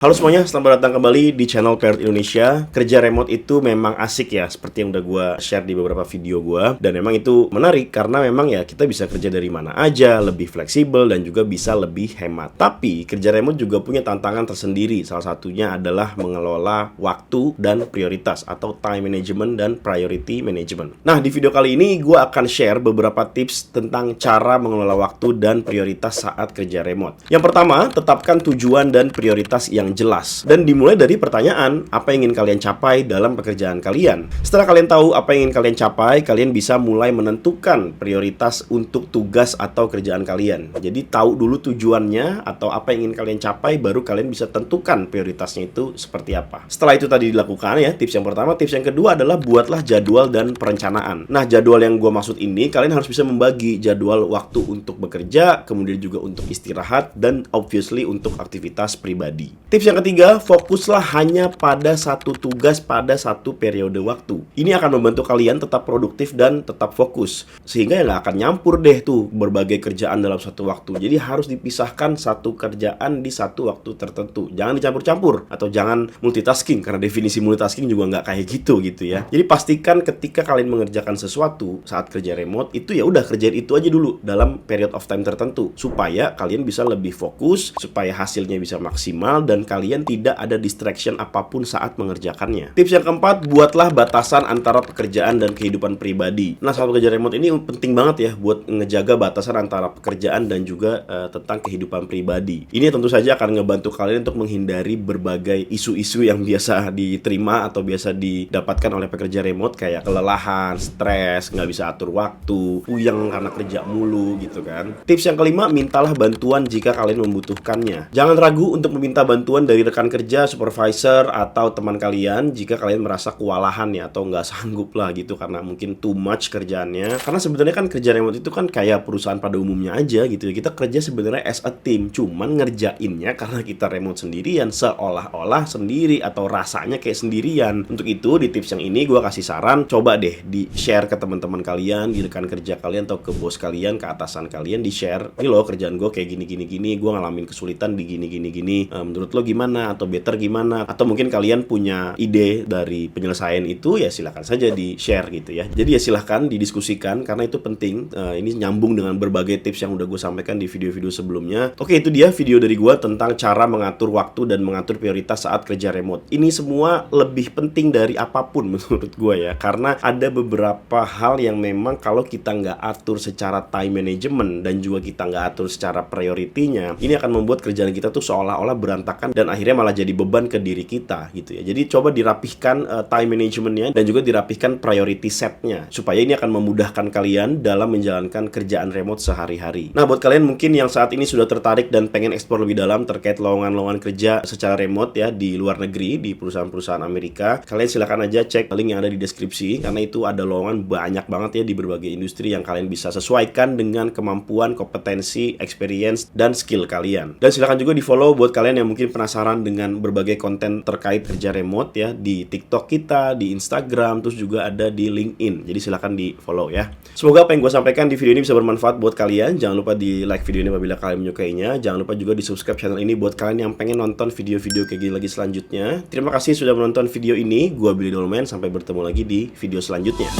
Halo semuanya, selamat datang kembali di channel Parrot Indonesia. Kerja remote itu memang asik ya, seperti yang udah gue share di beberapa video gue. Dan memang itu menarik karena memang ya kita bisa kerja dari mana aja, lebih fleksibel dan juga bisa lebih hemat. Tapi kerja remote juga punya tantangan tersendiri. Salah satunya adalah mengelola waktu dan prioritas atau time management dan priority management. Nah, di video kali ini gue akan share beberapa tips tentang cara mengelola waktu dan prioritas saat kerja remote. Yang pertama, tetapkan tujuan dan prioritas yang jelas. Dan dimulai dari pertanyaan, apa yang ingin kalian capai dalam pekerjaan kalian? Setelah kalian tahu apa yang ingin kalian capai, kalian bisa mulai menentukan prioritas untuk tugas atau kerjaan kalian. Jadi tahu dulu tujuannya atau apa yang ingin kalian capai, baru kalian bisa tentukan prioritasnya itu seperti apa. Setelah itu tadi dilakukan ya, tips yang pertama. Tips yang kedua adalah buatlah jadwal dan perencanaan. Nah, jadwal yang gue maksud ini, kalian harus bisa membagi jadwal waktu untuk bekerja, kemudian juga untuk istirahat, dan obviously untuk aktivitas pribadi. Tips yang ketiga, fokuslah hanya pada satu tugas pada satu periode waktu. Ini akan membantu kalian tetap produktif dan tetap fokus. Sehingga ya nggak akan nyampur deh tuh berbagai kerjaan dalam satu waktu. Jadi harus dipisahkan satu kerjaan di satu waktu tertentu. Jangan dicampur-campur atau jangan multitasking, karena definisi multitasking juga nggak kayak gitu ya. Jadi pastikan ketika kalian mengerjakan sesuatu saat kerja remote, itu ya udah kerjain itu aja dulu dalam period of time tertentu. Supaya kalian bisa lebih fokus, supaya hasilnya bisa maksimal, dan kalian tidak ada distraction apapun saat mengerjakannya. Tips yang keempat, buatlah batasan antara pekerjaan dan kehidupan pribadi. Nah, saat bekerja remote ini penting banget ya buat ngejaga batasan antara pekerjaan dan juga tentang kehidupan pribadi. Ini tentu saja akan ngebantu kalian untuk menghindari berbagai isu-isu yang biasa diterima atau biasa didapatkan oleh pekerja remote, kayak kelelahan, stres, nggak bisa atur waktu, puyeng karena kerja mulu gitu kan. Tips yang kelima, mintalah bantuan jika kalian membutuhkannya. Jangan ragu untuk meminta bantuan dari rekan kerja, supervisor, atau teman kalian jika kalian merasa kewalahan ya, atau nggak sanggup lah gitu karena mungkin too much kerjaannya. Karena sebenarnya kan kerja remote itu kan kayak perusahaan pada umumnya aja gitu ya. Kita kerja sebenarnya as a team, cuman ngerjainnya karena kita remote sendirian, seolah-olah sendiri atau rasanya kayak sendirian. Untuk itu di tips yang ini gue kasih saran, coba deh di share ke teman-teman kalian, di rekan kerja kalian atau ke bos kalian, ke atasan kalian, di share. Ini loh kerjaan gue kayak gini, gue ngalamin kesulitan di gini. Menurut lo gimana? Atau better gimana? Atau mungkin kalian punya ide dari penyelesaian itu, ya silahkan saja di share gitu ya. Jadi ya silahkan didiskusikan karena itu penting. Ini nyambung dengan berbagai tips yang udah gue sampaikan di video-video sebelumnya. Oke, itu dia video dari gue tentang cara mengatur waktu dan mengatur prioritas saat kerja remote. Ini semua lebih penting dari apapun menurut gue ya, karena ada beberapa hal yang memang kalau kita nggak atur secara time management dan juga kita nggak atur secara prioritinya, ini akan membuat kerjaan kita tuh seolah-olah berantakan dan akhirnya malah jadi beban ke diri kita gitu ya. Jadi coba dirapihkan time managementnya dan juga dirapihkan priority setnya, supaya ini akan memudahkan kalian dalam menjalankan kerjaan remote sehari-hari. Nah, buat kalian mungkin yang saat ini sudah tertarik dan pengen eksplor lebih dalam terkait lowongan-lowongan kerja secara remote ya di luar negeri, di perusahaan-perusahaan Amerika, kalian silakan aja cek link yang ada di deskripsi, karena itu ada lowongan banyak banget ya di berbagai industri yang kalian bisa sesuaikan dengan kemampuan, kompetensi, experience, dan skill kalian. Dan silakan juga di follow buat kalian yang mungkin penasaran dengan berbagai konten terkait kerja remote ya, di TikTok kita, di Instagram, terus juga ada di LinkedIn. Jadi silakan di follow ya. Semoga apa yang gue sampaikan di video ini bisa bermanfaat buat kalian. Jangan lupa di like video ini apabila kalian menyukainya. Jangan lupa juga di subscribe channel ini buat kalian yang pengen nonton video-video kayak gini lagi selanjutnya. Terima kasih sudah menonton video ini. Gue Billy Dolmen. Sampai bertemu lagi di video selanjutnya.